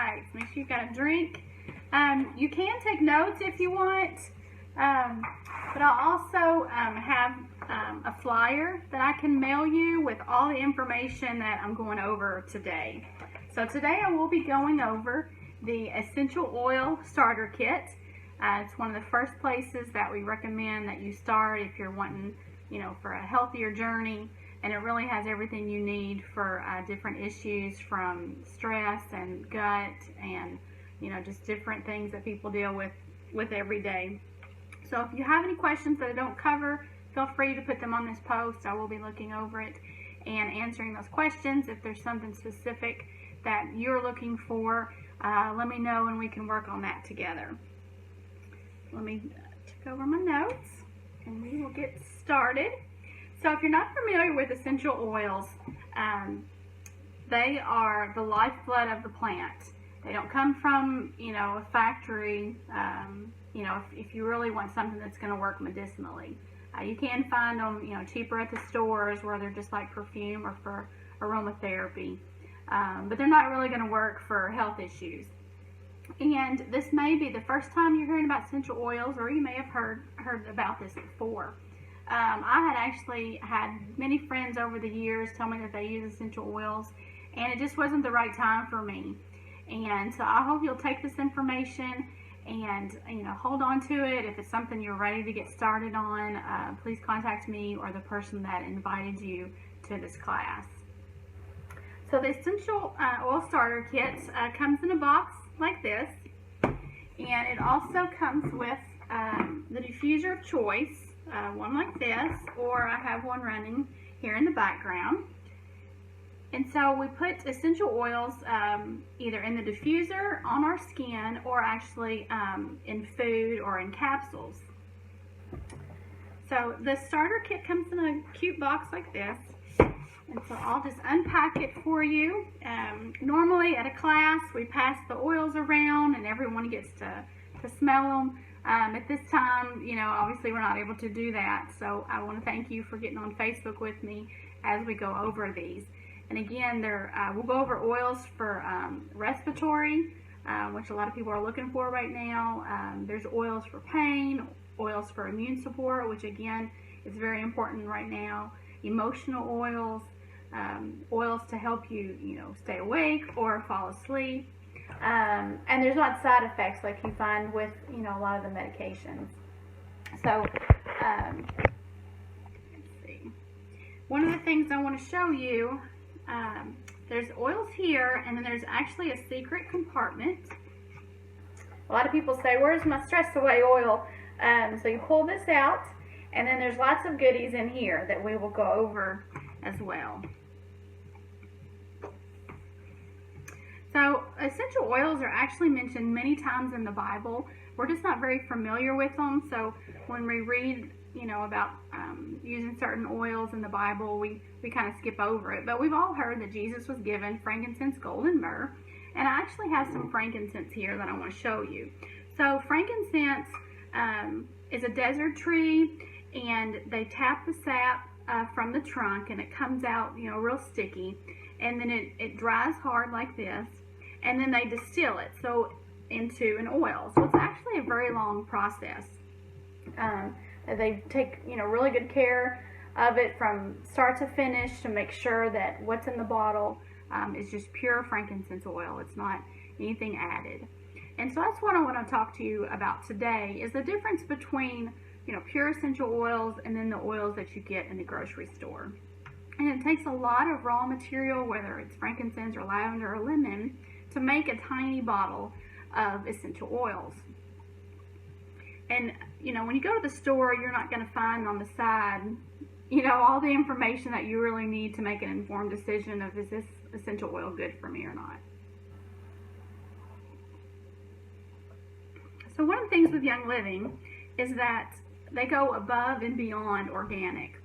right, make sure you've got a drink. You can take notes if you want, but I'll also have a flyer that I can mail you with all the information that I'm going over today. So today I will be going over the Essential Oil Starter Kit. It's one of the first places that we recommend that you start if you're wanting, for a healthier journey. And it really has everything you need for different issues from stress and gut and, just different things that people deal with every day. So if you have any questions that I don't cover, feel free to put them on this post. I will be looking over it and answering those questions. If there's something specific that you're looking for, let me know and we can work on that together. Let me check over my notes and we will get started. So if you're not familiar with essential oils, they are the lifeblood of the plant. They don't come from, a factory, if you really want something that's going to work medicinally. You can find them, cheaper at the stores where they're just like perfume or for aromatherapy. But they're not really going to work for health issues. And this may be the first time you're hearing about essential oils, or you may have heard about this before. I had actually had many friends over the years tell me that they use essential oils, and it just wasn't the right time for me. And so I hope you'll take this information and hold on to it. If it's something you're ready to get started on, please contact me or the person that invited you to this class. So the Essential Oil Starter Kit comes in a box like this, and it also comes with the diffuser of choice. One like this, or I have one running here in the background. And so we put essential oils either in the diffuser, on our skin, or actually in food or in capsules. So the starter kit comes in a cute box like this. And so I'll just unpack it for you. Normally at a class we pass the oils around and everyone gets to smell them. At this time, obviously we're not able to do that, so I want to thank you for getting on Facebook with me as we go over these. And again, we'll go over oils for respiratory, which a lot of people are looking for right now. There's oils for pain, oils for immune support, which again is very important right now. Emotional oils, oils to help you, stay awake or fall asleep. And there's not side effects like you find with, a lot of the medications. So, let's see. One of the things I want to show you, there's oils here, and then there's actually a secret compartment. A lot of people say, where's my stress away oil? So you pull this out, and then there's lots of goodies in here that we will go over as well. So essential oils are actually mentioned many times in the Bible. We're just not very familiar with them. So when we read, about using certain oils in the Bible, we kind of skip over it. But we've all heard that Jesus was given frankincense, gold, and myrrh. And I actually have some frankincense here that I want to show you. So frankincense is a desert tree, and they tap the sap from the trunk, and it comes out, real sticky. And then it dries hard like this. And then they distill it into an oil. So it's actually a very long process. They take really good care of it from start to finish to make sure that what's in the bottle is just pure frankincense oil. It's not anything added. And so that's what I want to talk to you about today, is the difference between pure essential oils and then the oils that you get in the grocery store. And it takes a lot of raw material, whether it's frankincense or lavender or lemon, to make a tiny bottle of essential oils. And when you go to the store, you're not going to find on the side all the information that you really need to make an informed decision of, is this essential oil good for me or not. So one of the things with Young Living is that they go above and beyond organic.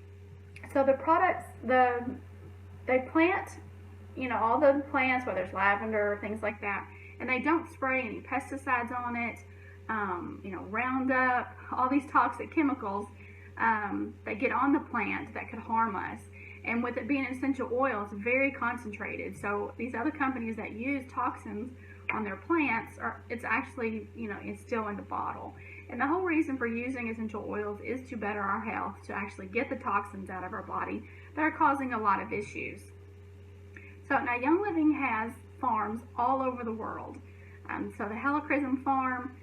So the products, they plant all the plants, whether it's lavender, things like that, and they don't spray any pesticides on it, Roundup, all these toxic chemicals that get on the plant that could harm us. And with it being an essential oil, it's very concentrated. So these other companies that use toxins on their plants, it's actually, it's still in the bottle. And the whole reason for using essential oils is to better our health, to actually get the toxins out of our body that are causing a lot of issues. So now Young Living has farms all over the world. So the Helichrysum farm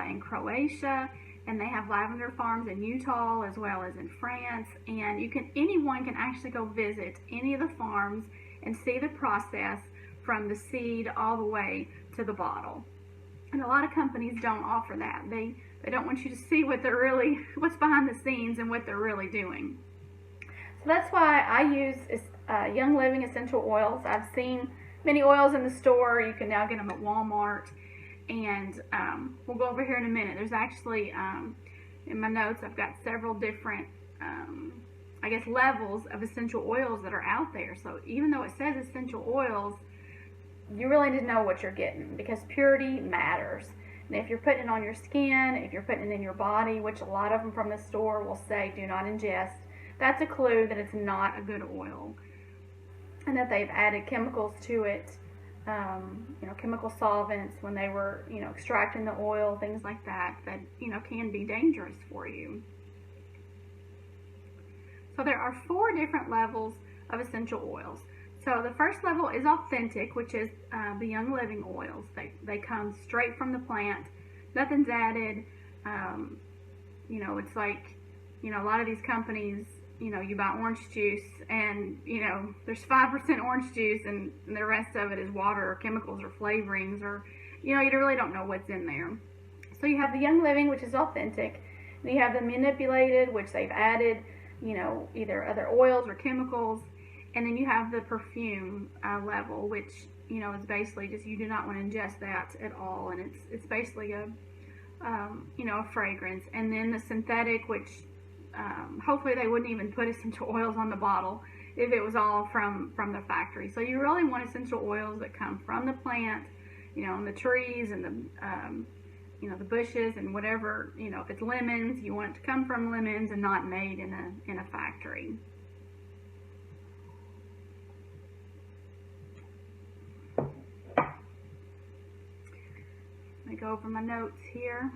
in Croatia, and they have lavender farms in Utah as well as in France. And anyone can actually go visit any of the farms and see the process from the seed all the way to the bottle. And a lot of companies don't offer that. They don't want you to see what's behind the scenes and what they're really doing. So that's why I use Young Living essential oils. I've seen many oils in the store. You can now get them at Walmart. And we'll go over here in a minute. There's actually, in my notes, I've got several different, levels of essential oils that are out there. So even though it says essential oils, you really need to know what you're getting, because purity matters. And if you're putting it on your skin, if you're putting it in your body, which a lot of them from the store will say do not ingest, that's a clue that it's not a good oil, and that they've added chemicals to it, chemical solvents when they were, extracting the oil, things like that, can be dangerous for you. So there are 4 different levels of essential oils. So the first level is authentic, which is the Young Living oils. They come straight from the plant. Nothing's added. It's like, a lot of these companies, you buy orange juice and, there's 5% orange juice and the rest of it is water or chemicals or flavorings, or, you really don't know what's in there. So you have the Young Living, which is authentic. And you have the manipulated, which they've added, either other oils or chemicals. And then you have the perfume level, which, is basically just, you do not want to ingest that at all. And it's basically a fragrance. And then the synthetic, which hopefully they wouldn't even put essential oils on the bottle if it was all from the factory. So you really want essential oils that come from the plant, and the trees and the bushes and whatever, if it's lemons, you want it to come from lemons and not made in a factory. Let me go over my notes here.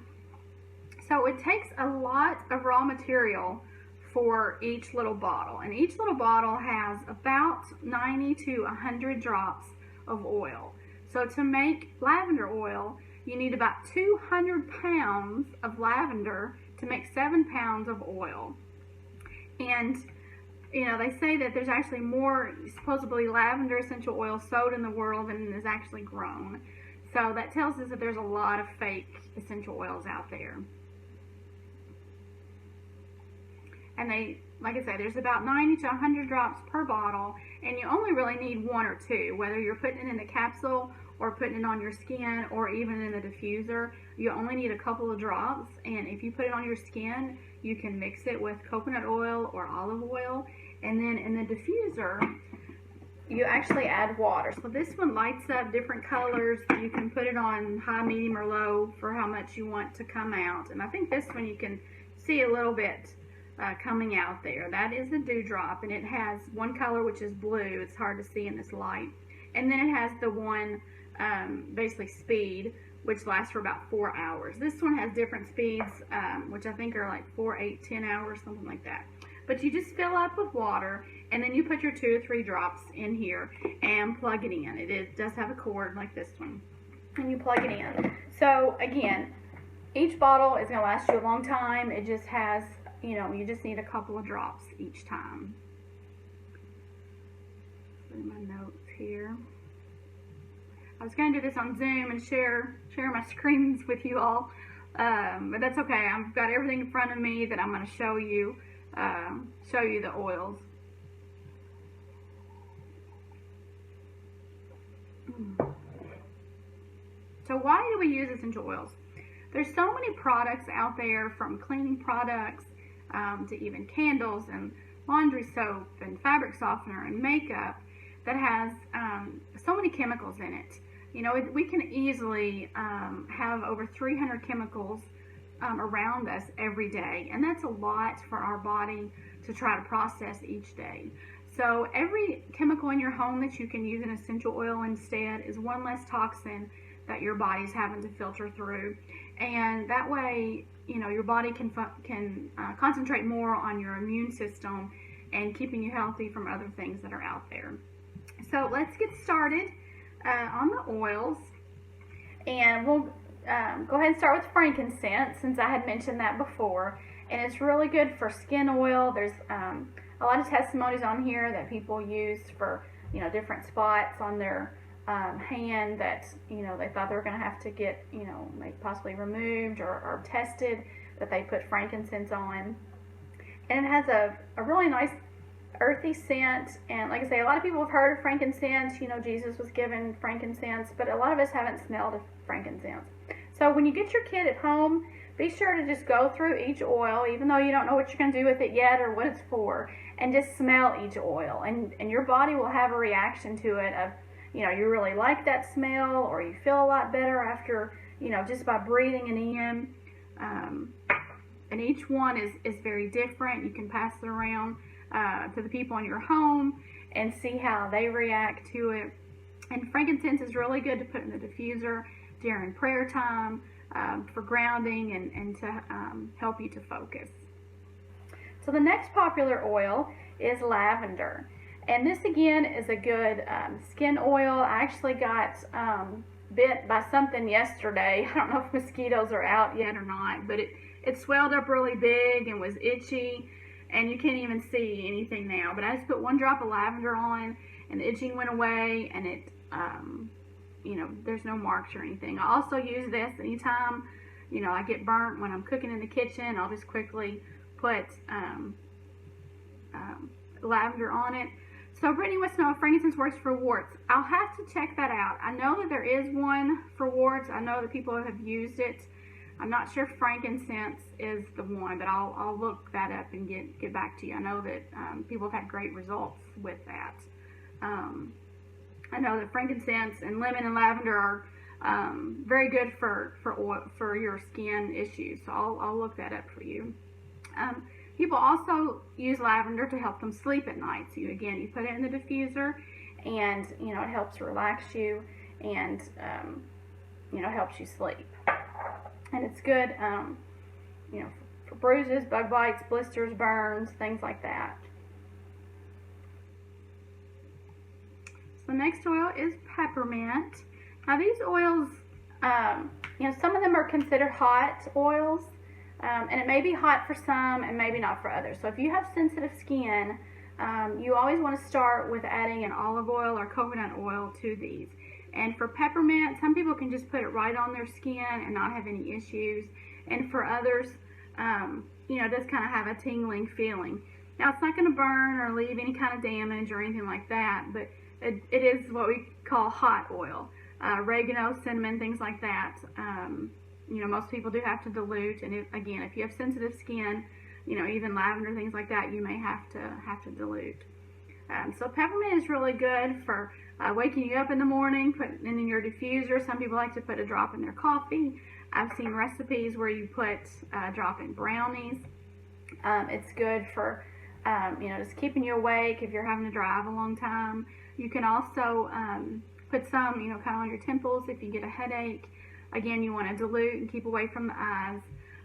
So it takes a lot of raw material for each little bottle, and each little bottle has about 90 to 100 drops of oil. So to make lavender oil, you need about 200 pounds of lavender to make 7 pounds of oil. And they say that there's actually more supposedly lavender essential oil sold in the world than is actually grown. So that tells us that there's a lot of fake essential oils out there. And like I said, there's about 90 to 100 drops per bottle, and you only really need 1 or 2, whether you're putting it in a capsule or putting it on your skin or even in the diffuser. You only need a couple of drops, and if you put it on your skin, you can mix it with coconut oil or olive oil, and then in the diffuser, you actually add water. So this one lights up different colors. You can put it on high, medium, or low for how much you want to come out. And I think this one you can see a little bit coming out there. That is the dewdrop, and it has one color, which is blue. It's hard to see in this light. And then it has the one, basically speed, which lasts for about 4 hours. This one has different speeds, which I think are like 4, 8, 10 hours, something like that. But you just fill up with water, and then you put your 2 or 3 drops in here and plug it in. It does have a cord like this one, and you plug it in. So again, each bottle is going to last you a long time. It just has, you just need a couple of drops each time. Put in my notes here. I was going to do this on Zoom and share my screens with you all, but that's okay. I've got everything in front of me that I'm going to show you the oils. So why do we use essential oils? There's so many products out there, from cleaning products to even candles and laundry soap and fabric softener and makeup, that has so many chemicals in it. We can easily have over 300 chemicals around us every day, and that's a lot for our body to try to process each day. So every chemical in your home that you can use an essential oil instead is one less toxin that your body's having to filter through, and that way, your body can concentrate more on your immune system and keeping you healthy from other things that are out there. So let's get started on the oils, and we'll go ahead and start with frankincense, since I had mentioned that before. And it's really good for skin oil. There's a lot of testimonies on here that people use for different spots on their hand that they thought they were going to have to get like possibly removed or tested, that they put frankincense on. And it has a really nice earthy scent. And like I say, a lot of people have heard of frankincense. Jesus was given frankincense, but a lot of us haven't smelled of frankincense. So when you get your kit at home, be sure to just go through each oil, even though you don't know what you're going to do with it yet or what it's for, and just smell each oil. And your body will have a reaction to it of, you really like that smell, or you feel a lot better after, just by breathing it in. And each one is very different. You can pass it around to the people in your home and see how they react to it. And frankincense is really good to put in the diffuser during prayer time, for grounding and to help you to focus. So the next popular oil is lavender. And this again is a good skin oil. I actually got bit by something yesterday. I don't know if mosquitoes are out yet or not, but it swelled up really big and was itchy, and you can't even see anything now. But I just put one drop of lavender on, and the itching went away, and it there's no marks or anything. I also use this anytime I get burnt when I'm cooking in the kitchen. I'll just quickly put lavender on it. So Brittany wants to know if frankincense works for warts. I'll have to check that out. I know that there is one for warts. I know that people have used it. I'm not sure if frankincense is the one, but I'll look that up and get back to you. I know that people have had great results with that. I know that frankincense and lemon and lavender are very good for your skin issues. So I'll look that up for you. People also use lavender to help them sleep at night. So you put it in the diffuser, and it helps relax you and helps you sleep. And it's good for bruises, bug bites, blisters, burns, things like that. So the next oil is peppermint. Now these oils, some of them are considered hot oils. And it may be hot for some and maybe not for others. So if you have sensitive skin, you always want to start with adding an olive oil or coconut oil to these. And for peppermint, some people can just put it right on their skin and not have any issues. And for others, it does kind of have a tingling feeling. Now it's not going to burn or leave any kind of damage or anything like that, but it is what we call hot oil. Oregano, cinnamon, things like that. Most people do have to dilute, and if you have sensitive skin, even lavender, things like that, you may have to dilute. So peppermint is really good for waking you up in the morning, putting it in your diffuser. Some people like to put a drop in their coffee. I've seen recipes where you put a drop in brownies. It's good for just keeping you awake if you're having to drive a long time. You can also put some, kind of on your temples if you get a headache. Again, you want to dilute and keep away from the eyes.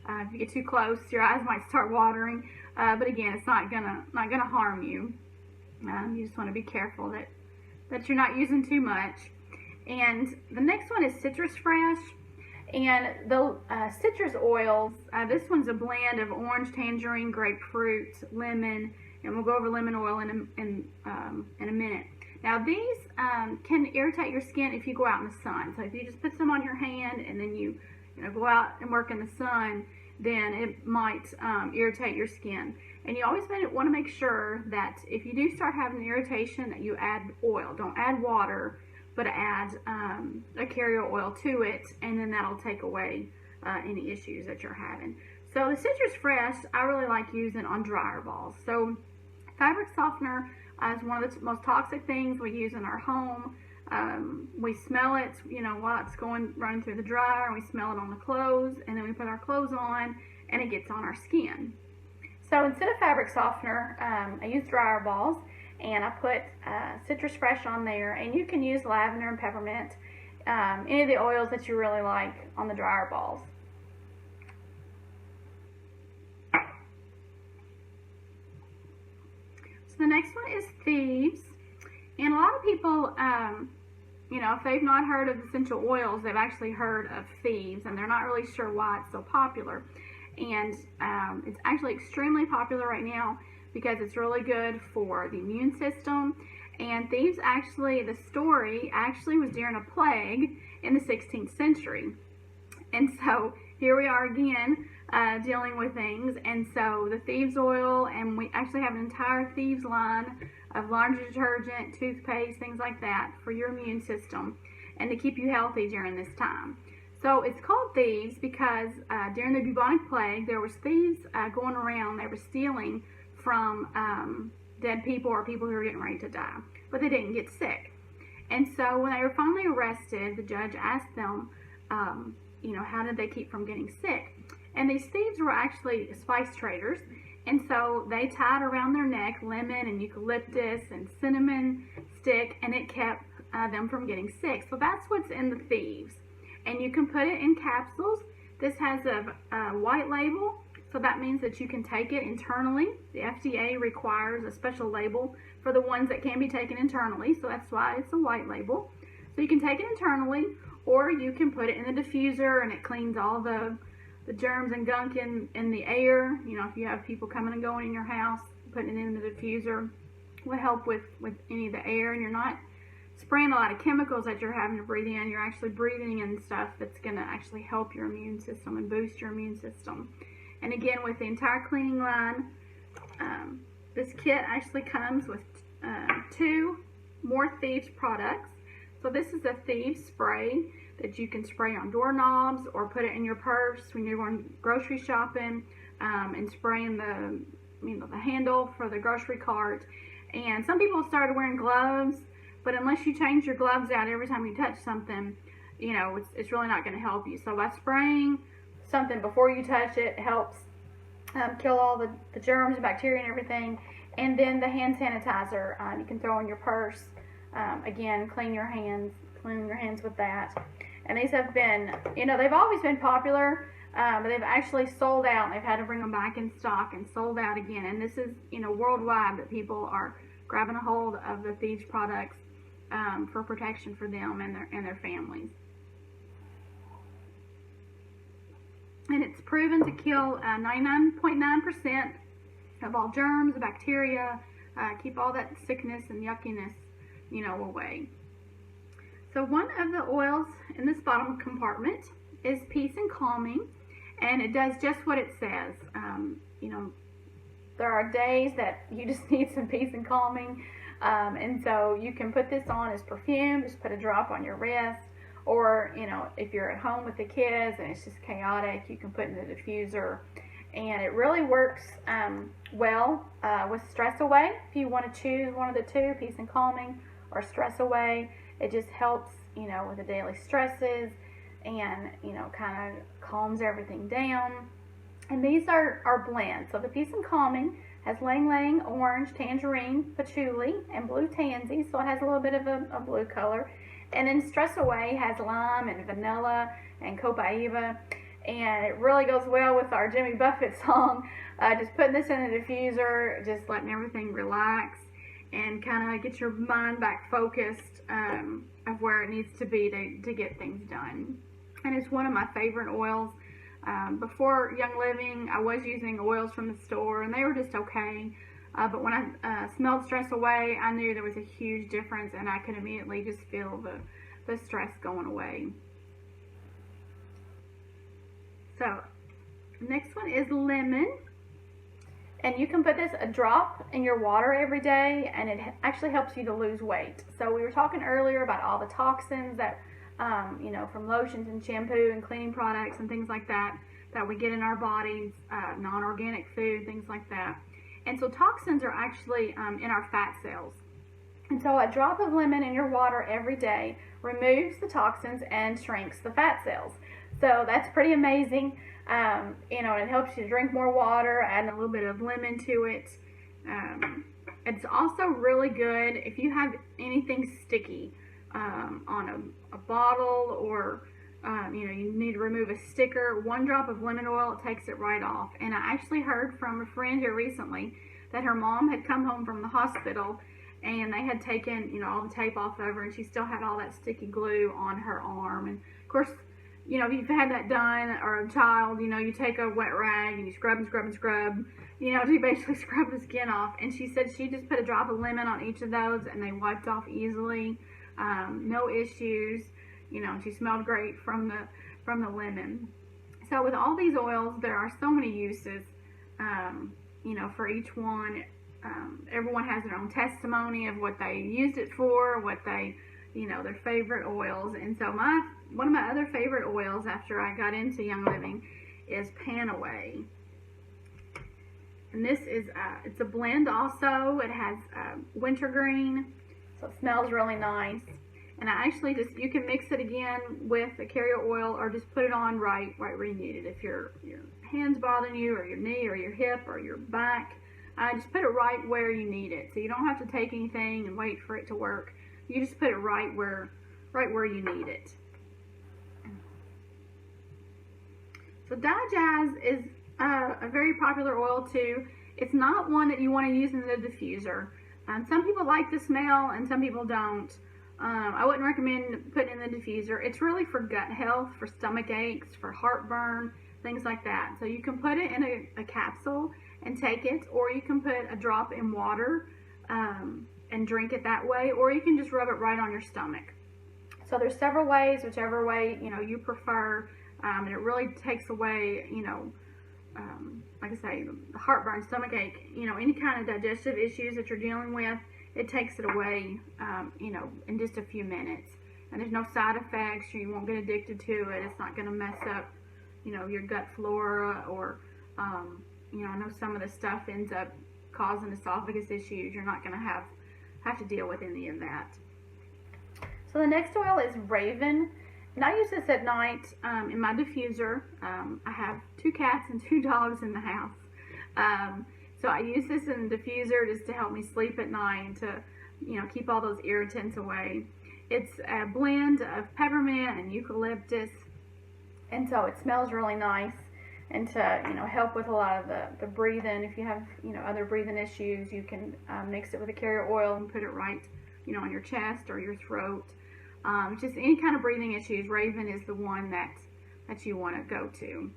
If you get too close, your eyes might start watering. But again, it's not gonna harm you. You just want to be careful that you're not using too much. And the next one is citrus fresh. And the citrus oils, this one's a blend of orange, tangerine, grapefruit, lemon, and we'll go over lemon oil in a minute. Now these can irritate your skin if you go out in the sun. So if you just put some on your hand and then you go out and work in the sun, then it might irritate your skin. And you always want to make sure that if you do start having irritation, that you add oil. Don't add water, but add a carrier oil to it, and then that'll take away any issues that you're having. So the citrus fresh, I really like using on dryer balls. So fabric softener is one of the most toxic things we use in our home. We smell it, while it's running through the dryer, and we smell it on the clothes, and then we put our clothes on, and it gets on our skin. So instead of fabric softener, I use dryer balls, and I put citrus fresh on there, and you can use lavender and peppermint. any of the oils that you really like on the dryer balls. So the next one is Thieves. And a lot of people, you know, if they've not heard of essential oils, they've actually heard of Thieves, and they're not really sure why it's so popular. And it's actually extremely popular right now because it's really good for the immune system. And Thieves actually, the story actually was during a plague in the 16th century. And so here we are again dealing with things. And so the Thieves oil, and we actually have an entire Thieves line of laundry detergent, toothpaste, things like that for your immune system and to keep you healthy during this time. So it's called Thieves because during the bubonic plague, there was thieves going around. They were stealing from dead people or people who were getting ready to die, but they didn't get sick. And so when they were finally arrested, the judge asked them, you know, how did they keep from getting sick? And these thieves were actually spice traders. And so they tied around their neck lemon and eucalyptus and cinnamon stick, and it kept them from getting sick. So that's what's in the Thieves. And you can put it in capsules. This has a white label, so that means that you can take it internally. The FDA requires a special label for the ones that can be taken internally, so that's why it's a white label. So you can take it internally, or you can put it in the diffuser, and it cleans all the germs and gunk in the air. You know, if you have people coming and going in your house, putting it in the diffuser will help with any of the air, and you're not spraying a lot of chemicals that you're having to breathe in. You're actually breathing in stuff that's going to actually help your immune system and boost your immune system. And again, with the entire cleaning line, this kit actually comes with 2 more Thieves products. So this is a Thieves spray that you can spray on doorknobs or put it in your purse when you're going grocery shopping, and spraying the handle for the grocery cart. And some people started wearing gloves, but unless you change your gloves out every time you touch something, you know, it's really not going to help you. So by spraying something before you touch it helps kill all the germs and bacteria and everything. And then the hand sanitizer you can throw in your purse. Again, clean your hands with that. And these have been, you know, they've always been popular, but they've actually sold out, and they've had to bring them back in stock and sold out again. And this is, you know, worldwide that people are grabbing a hold of the Thieves products for protection for them and their families. And it's proven to kill 99.9% of all germs, bacteria, keep all that sickness and yuckiness, you know, away. So one of the oils in this bottom compartment is Peace and Calming, and it does just what it says. You know, there are days that you just need some peace and calming, and so you can put this on as perfume, just put a drop on your wrist, or, you know, if you're at home with the kids and it's just chaotic, you can put in the diffuser. And it really works well with Stress Away. If you want to choose one of the 2, Peace and Calming or Stress Away, it just helps, you know, with the daily stresses and, you know, kind of calms everything down. And these are blends. So the Peace and Calming has Lang Lang, orange, tangerine, patchouli, and blue tansy. So it has a little bit of a blue color. And then Stress Away has lime and vanilla and copaiba. And it really goes well with our Jimmy Buffett song. Just putting this in the diffuser, just letting everything relax and kind of get your mind back focused of where it needs to be to get things done. And it's one of my favorite oils. Before Young Living, I was using oils from the store, and they were just okay. But when I smelled Stress Away, I knew there was a huge difference, and I could immediately just feel the stress going away. So, next one is Lemon. And you can put this a drop in your water every day, and it actually helps you to lose weight. So we were talking earlier about all the toxins that, you know, from lotions and shampoo and cleaning products and things like that we get in our bodies, non-organic food, things like that. And so toxins are actually in our fat cells. And so a drop of lemon in your water every day removes the toxins and shrinks the fat cells. So that's pretty amazing. You know, it helps you to drink more water, add a little bit of lemon to it. It's also really good if you have anything sticky. on a bottle, or you need to remove a sticker. 1 drop of lemon oil takes it right off. And I actually heard from a friend here recently that her mom had come home from the hospital and they had taken all the tape off of her, and she still had all that sticky glue on her arm. And of course, if you've had that done, or a child, you take a wet rag and you scrub and scrub and scrub, to basically scrub the skin off. And she said she just put a drop of lemon on each of those and they wiped off easily. No issues. She smelled great from the lemon. So with all these oils, there are so many uses, for each one. Everyone has their own testimony of what they used it for, what they, their favorite oils. And so one of my other favorite oils after I got into Young Living is Panaway. And this is, it's a blend also. It has Wintergreen, so it smells really nice. And I actually you can mix it again with the carrier oil, or just put it on right where you need it. If your hand's bothering you, or your knee, or your hip, or your back, just put it right where you need it. So you don't have to take anything and wait for it to work. You just put it right where you need it. So Digest is a very popular oil too. It's not one that you want to use in the diffuser. Some people like the smell and some people don't. I wouldn't recommend putting in the diffuser. It's really for gut health, for stomach aches, for heartburn, things like that. So you can put it in a capsule and take it, or you can put a drop in water and drink it that way, or you can just rub it right on your stomach. So there's several ways, whichever way you prefer, and it really takes away like I say, the heartburn, stomach ache, any kind of digestive issues that you're dealing with. It takes it away, in just a few minutes. And there's no side effects. You won't get addicted to it. It's not going to mess up, your gut flora, or, I know some of the stuff ends up causing esophagus issues. You're not going to have to deal with any of that. So the next oil is Raven. And I use this at night in my diffuser. I have 2 cats and 2 dogs in the house. So I use this in the diffuser just to help me sleep at night, to, keep all those irritants away. It's a blend of peppermint and eucalyptus, and so it smells really nice. And to, help with a lot of the breathing, if you have, other breathing issues, you can mix it with a carrier oil and put it right, on your chest or your throat. Just any kind of breathing issues, Raven is the one that you want to go to.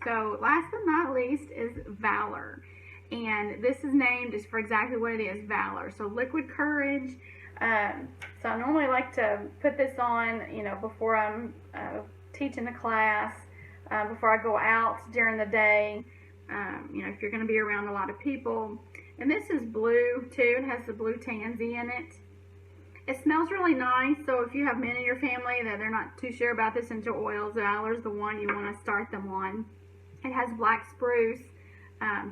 So last but not least is Valor, and this is named just for exactly what it is, Valor. So liquid courage. So I normally like to put this on, before I'm teaching the class, before I go out during the day, if you're going to be around a lot of people. And this is blue too. It has the blue tansy in it. It smells really nice, so if you have men in your family that they're not too sure about the essential oils, Valor's the one you want to start them on. It has black spruce,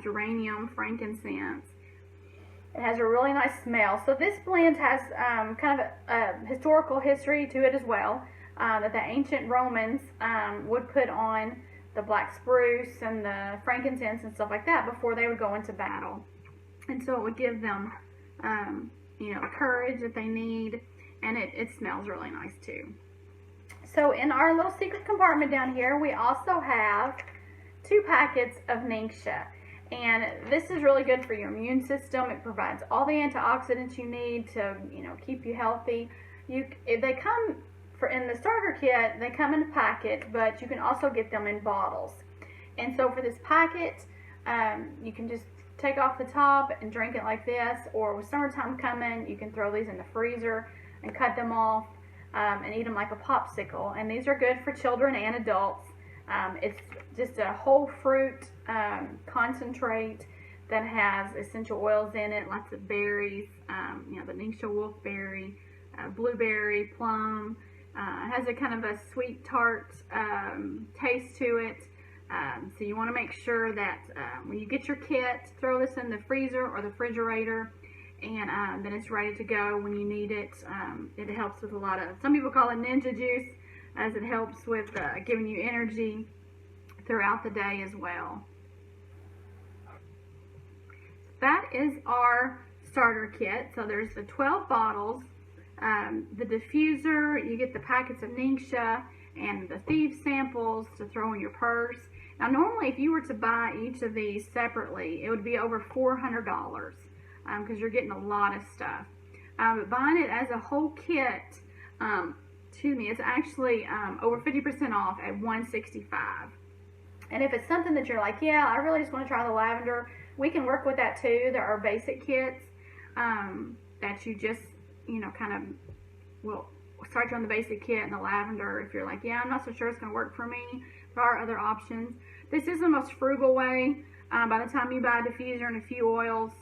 geranium, frankincense. It has a really nice smell. So this blend has kind of a historical history to it as well, that the ancient Romans would put on the black spruce and the frankincense and stuff like that before they would go into battle. And so it would give them, the courage that they need, and it smells really nice too. So in our little secret compartment down here, we also have 2 packets of Ningxia. And this is really good for your immune system. It provides all the antioxidants you need to, keep you healthy. They come in the starter kit, they come in a packet, but you can also get them in bottles. And so for this packet, you can just take off the top and drink it like this, or with summertime coming, you can throw these in the freezer and cut them off and eat them like a popsicle. And these are good for children and adults. It's just a whole fruit concentrate that has essential oils in it, lots of berries, the Ningxia wolfberry, blueberry, plum. It has a kind of a sweet tart taste to it. So you want to make sure that when you get your kit, throw this in the freezer or the refrigerator, and then it's ready to go when you need it. It helps with a lot of, some people call it ninja juice, as it helps with giving you energy throughout the day as well. that is our starter kit. So there's the 12 bottles, the diffuser, you get the packets of Ningxia, and the Thieves samples to throw in your purse. Now normally if you were to buy each of these separately, it would be over $400 because you're getting a lot of stuff. But buying it as a whole kit, it's actually over 50% off at $165. And if it's something that you're like, yeah, I really just want to try the lavender, we can work with that too. There are basic kits that you just, kind of will start you on the basic kit and the lavender. If you're like, yeah, I'm not so sure it's going to work for me, there are other options. This is the most frugal way. By the time you buy a diffuser and a few oils,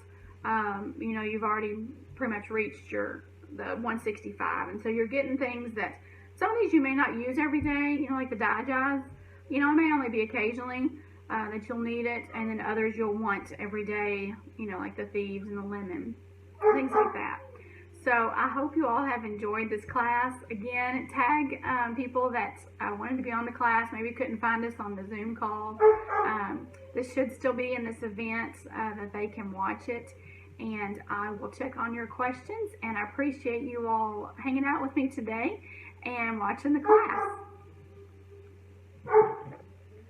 you've already pretty much reached the 165. And so you're getting things that, some of these you may not use every day, like the Digest, it may only be occasionally that you'll need it, and then others you'll want every day, like the Thieves and the lemon, things like that. So I hope you all have enjoyed this class. Again, tag people that wanted to be on the class, maybe couldn't find us on the Zoom call. This should still be in this event that they can watch it. And I will check on your questions, and I appreciate you all hanging out with me today and watching the class.